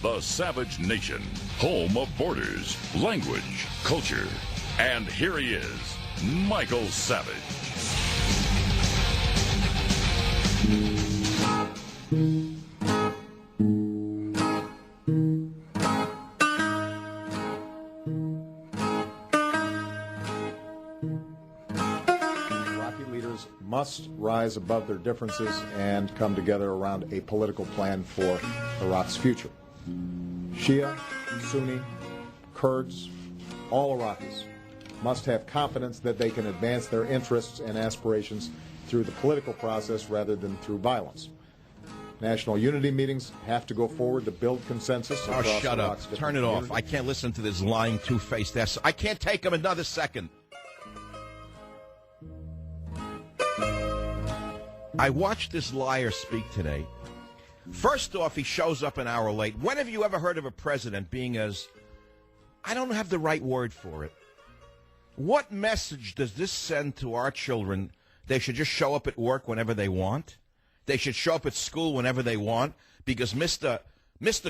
the Savage Nation, home of borders, language, culture. And here he is, Michael Savage. Must rise above their differences and come together around a political plan for Iraq's future. Shia, Sunni, Kurds, all Iraqis must have confidence that they can advance their interests and aspirations through the political process rather than through violence. National unity meetings have to go forward to build consensus across Iraq's different up. Turn it off. I can't listen to this lying, two-faced ass. I can't take him another second. I watched this liar speak today. First off, he shows up an hour late. When have you ever heard of a president being as... I don't have the right word for it. What message does this send to our children? They should just show up at work whenever they want? They should show up at school whenever they want because Mr.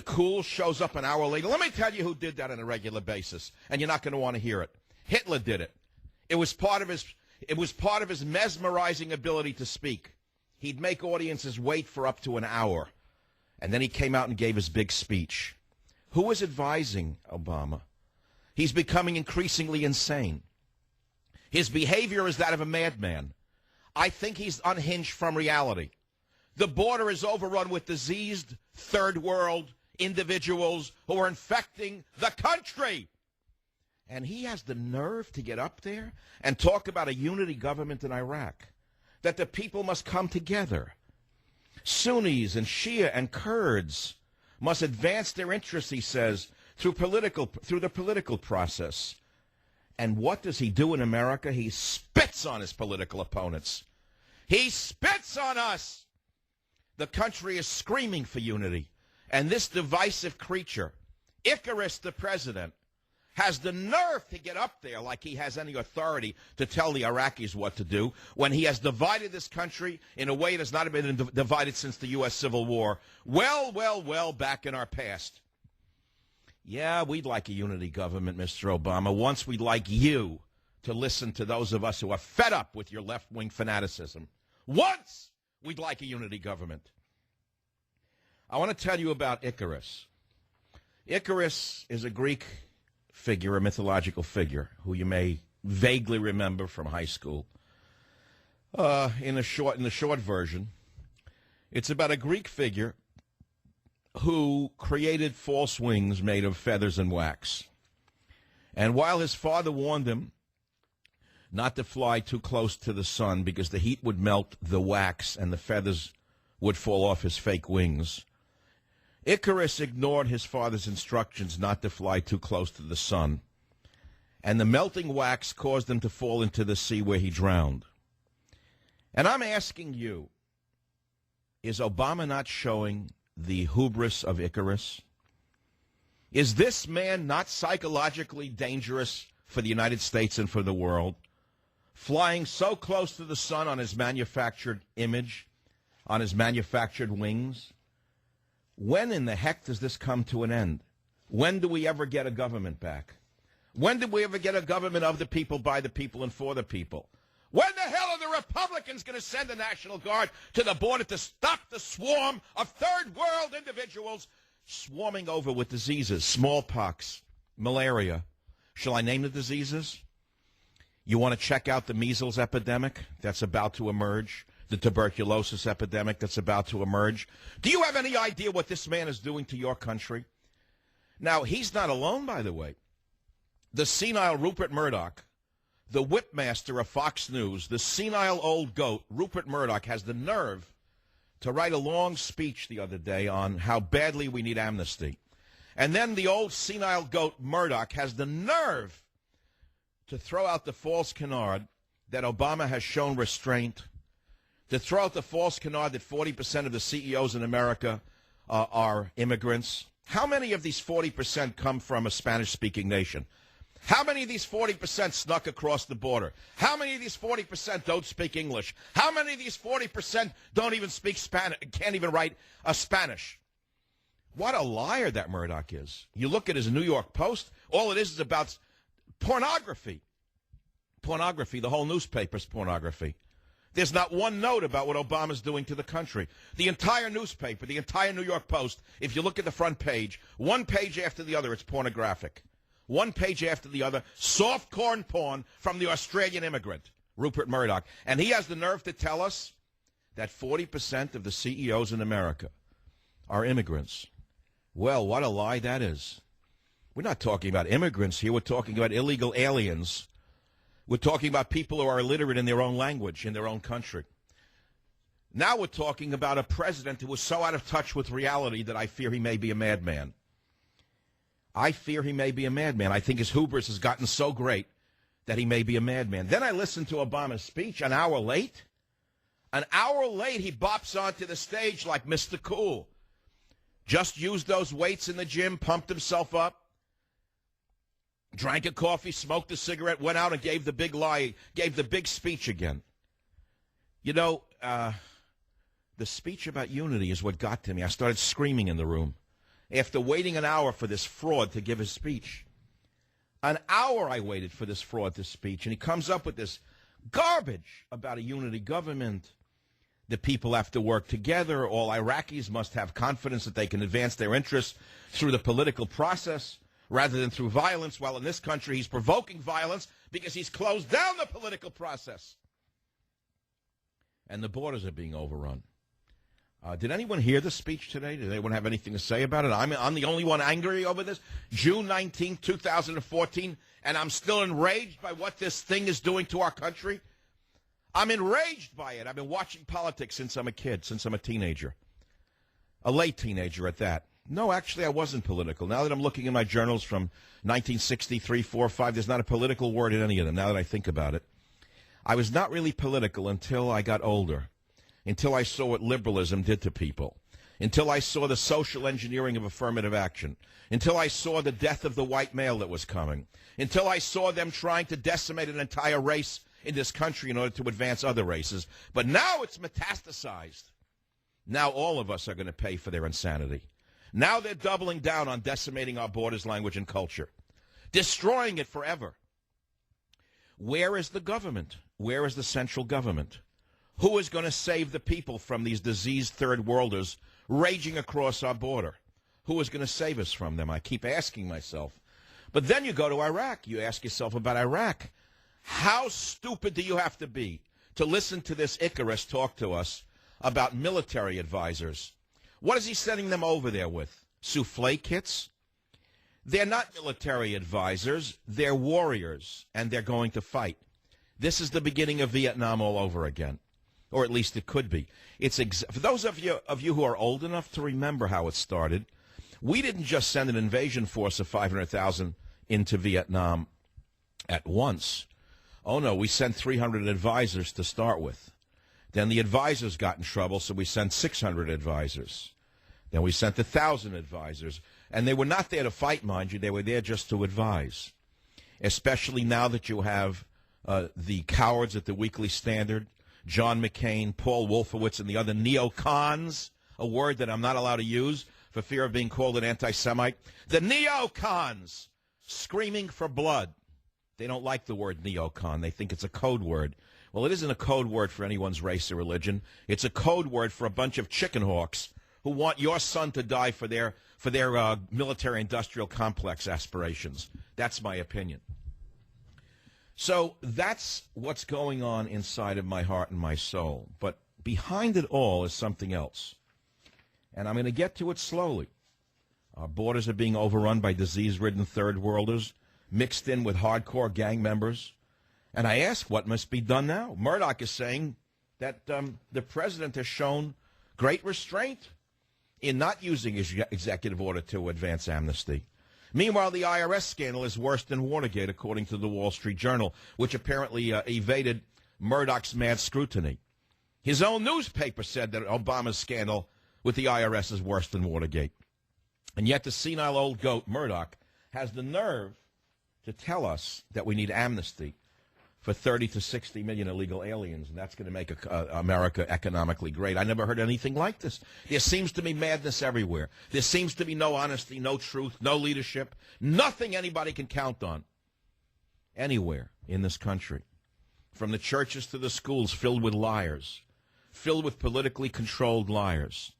Cool shows up an hour later. Let me tell you who did that on a regular basis, and you're not going to want to hear it. Hitler did it. It was part of his mesmerizing ability to speak. He'd make audiences wait for up to an hour. And then he came out and gave his big speech. Who is advising Obama? He's becoming increasingly insane. His behavior is that of a madman. I think he's unhinged from reality. The border is overrun with diseased third world individuals who are infecting the country. And he has the nerve to get up there and talk about a unity government in Iraq. That the people must come together. Sunnis and Shia and Kurds must advance their interests, he says, through the political process. And what does he do in America? He spits on his political opponents. He spits on us. The country is screaming for unity. And this divisive creature, Icarus the president, has the nerve to get up there like he has any authority to tell the Iraqis what to do when he has divided this country in a way that has not been divided since the U.S. Civil War. Well, back in our past. Yeah, we'd like a unity government, Mr. Obama. Once we'd like you to listen to those of us who are fed up with your left-wing fanaticism. Once we'd like a unity government. I want to tell you about Icarus. Icarus is a Greek figure, a mythological figure, who you may vaguely remember from high school. In the short version, it's about a Greek figure who created false wings made of feathers and wax. And while his father warned him not to fly too close to the sun because the heat would melt the wax and the feathers would fall off his fake wings, Icarus ignored his father's instructions not to fly too close to the sun, and the melting wax caused him to fall into the sea where he drowned. And I'm asking you, is Obama not showing the hubris of Icarus? Is this man not psychologically dangerous for the United States and for the world, flying so close to the sun on his manufactured image, on his manufactured wings? When in the heck does this come to an end? When do we ever get a government back? When did we ever get a government of the people, by the people, and for the people? When the hell are the Republicans going to send the National Guard to the border to stop the swarm of third world individuals swarming over with diseases, smallpox, malaria? Shall I name the diseases? You want to check out the measles epidemic that's about to emerge? The tuberculosis epidemic that's about to emerge? Do you have any idea what this man is doing to your country? Now, he's not alone, by the way. The senile Rupert Murdoch, the whipmaster of Fox News, the senile old goat, Rupert Murdoch, has the nerve to write a long speech the other day on how badly we need amnesty. And then the old senile goat Murdoch has the nerve to throw out the false canard that Obama has shown restraint, to throw out the false canard that 40% of the CEOs in America are immigrants. How many of these 40% come from a Spanish-speaking nation? How many of these 40% snuck across the border? How many of these 40% don't speak English? How many of these 40% don't even speak Spanish, can't even write Spanish? What a liar that Murdoch is. You look at his New York Post, all it is about pornography. Pornography, the whole newspaper's pornography. There's not one note about what Obama's doing to the country. The entire newspaper, the entire New York Post, if you look at the front page, one page after the other, it's pornographic. One page after the other, soft corn porn from the Australian immigrant, Rupert Murdoch. And he has the nerve to tell us that 40% of the CEOs in America are immigrants. Well, what a lie that is. We're not talking about immigrants here. We're talking about illegal aliens. We're talking about people who are illiterate in their own language, in their own country. Now we're talking about a president who is so out of touch with reality that I fear he may be a madman. I fear he may be a madman. I think his hubris has gotten so great that he may be a madman. Then I listened to Obama's speech an hour late. An hour late, he bops onto the stage like Mr. Cool. Just used those weights in the gym, pumped himself up, drank a coffee, smoked a cigarette, went out and gave the big lie, gave the big speech again. You know, the speech about unity is what got to me. I started screaming in the room after waiting an hour for this fraud to give his speech. An hour I waited for this fraud to speech, and he comes up with this garbage about a unity government. The people have to work together. All Iraqis must have confidence that they can advance their interests through the political process rather than through violence, while in this country he's provoking violence because he's closed down the political process. And the borders are being overrun. Did anyone hear the speech today? Did anyone have anything to say about it? I'm the only one angry over this. June 19, 2014, and I'm still enraged by what this thing is doing to our country. I'm enraged by it. I've been watching politics since I'm a kid, since I'm a teenager. A late teenager at that. No, actually, I wasn't political. Now that I'm looking in my journals from 1963, 4, 5, there's not a political word in any of them, now that I think about it. I was not really political until I got older, until I saw what liberalism did to people, until I saw the social engineering of affirmative action, until I saw the death of the white male that was coming, until I saw them trying to decimate an entire race in this country in order to advance other races. But now it's metastasized. Now all of us are going to pay for their insanity. Now they're doubling down on decimating our borders, language, and culture, destroying it forever. Where is the government? Where is the central government? Who is going to save the people from these diseased third worlders raging across our border? Who is going to save us from them? I keep asking myself. But then you go to Iraq. You ask yourself about Iraq. How stupid do you have to be to listen to this Icarus talk to us about military advisors? What is he sending them over there with? Souffle kits? They're not military advisors. They're warriors, and they're going to fight. This is the beginning of Vietnam all over again, or at least it could be. It's for those of you who are old enough to remember how it started, we didn't just send an invasion force of 500,000 into Vietnam at once. Oh, no, we sent 300 advisors to start with. Then the advisors got in trouble, so we sent 600 advisors. Then we sent 1,000 advisors. And they were not there to fight, mind you. They were there just to advise, especially now that you have the cowards at the Weekly Standard, John McCain, Paul Wolfowitz, and the other neocons, a word that I'm not allowed to use for fear of being called an anti-Semite. The neocons screaming for blood. They don't like the word neocon. They think it's a code word. Well, it isn't a code word for anyone's race or religion. It's a code word for a bunch of chicken hawks who want your son to die for their military-industrial complex aspirations. That's my opinion. So that's what's going on inside of my heart and my soul. But behind it all is something else. And I'm going to get to it slowly. Our borders are being overrun by disease-ridden third worlders, mixed in with hardcore gang members. And I ask, what must be done now? Murdoch is saying that the president has shown great restraint in not using his executive order to advance amnesty. Meanwhile, the IRS scandal is worse than Watergate, according to the Wall Street Journal, which apparently evaded Murdoch's mad scrutiny. His own newspaper said that Obama's scandal with the IRS is worse than Watergate. And yet the senile old goat, Murdoch, has the nerve to tell us that we need amnesty for 30 to 60 million illegal aliens, and that's going to make America economically great. I never heard anything like this. There seems to be madness everywhere. There seems to be no honesty, no truth, no leadership, nothing anybody can count on anywhere in this country. From the churches to the schools, filled with liars, filled with politically controlled liars.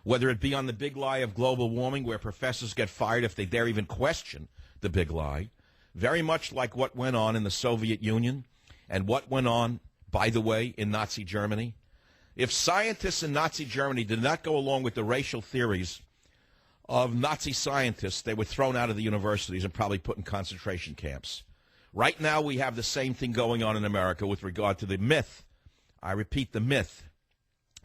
Whether it be on the big lie of global warming, where professors get fired if they dare even question the big lie, very much like what went on in the Soviet Union and what went on, by the way, in Nazi Germany. If scientists in Nazi Germany did not go along with the racial theories of Nazi scientists, they were thrown out of the universities and probably put in concentration camps. Right now we have the same thing going on in America with regard to the myth. I repeat, the myth,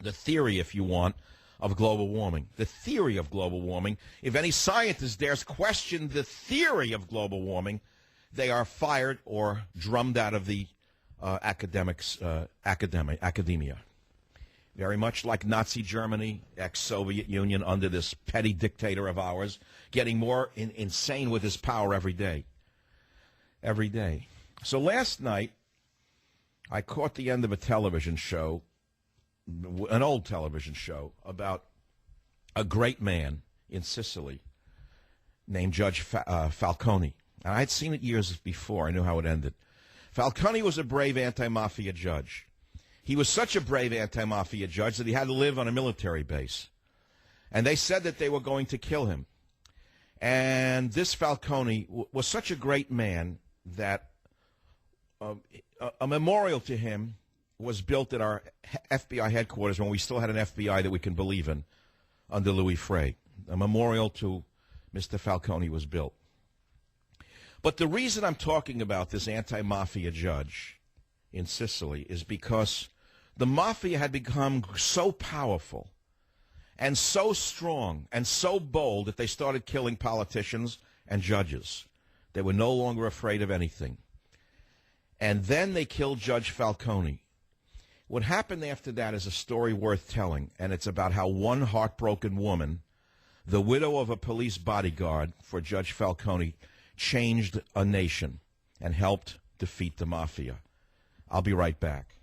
the theory, if you want, of global warming. The theory of global warming. If any scientist dares question the theory of global warming, they are fired or drummed out of the academia. Very much like Nazi Germany, ex-Soviet Union, under this petty dictator of ours, getting more insane with his power every day. Every day. So last night, I caught the end of a television show, an old television show, about a great man in Sicily named Judge Falcone. And I had seen it years before. I knew how it ended. Falcone was a brave anti-mafia judge. He was such a brave anti-mafia judge that he had to live on a military base. And they said that they were going to kill him. And this Falcone was such a great man that a memorial to him was built at our FBI headquarters when we still had an FBI that we can believe in under Louis Freeh. A memorial to Mr. Falcone was built. But the reason I'm talking about this anti-mafia judge in Sicily is because the mafia had become so powerful and so strong and so bold that they started killing politicians and judges. They were no longer afraid of anything. And then they killed Judge Falcone. What happened after that is a story worth telling, and it's about how one heartbroken woman, the widow of a police bodyguard for Judge Falcone, changed a nation and helped defeat the mafia. I'll be right back.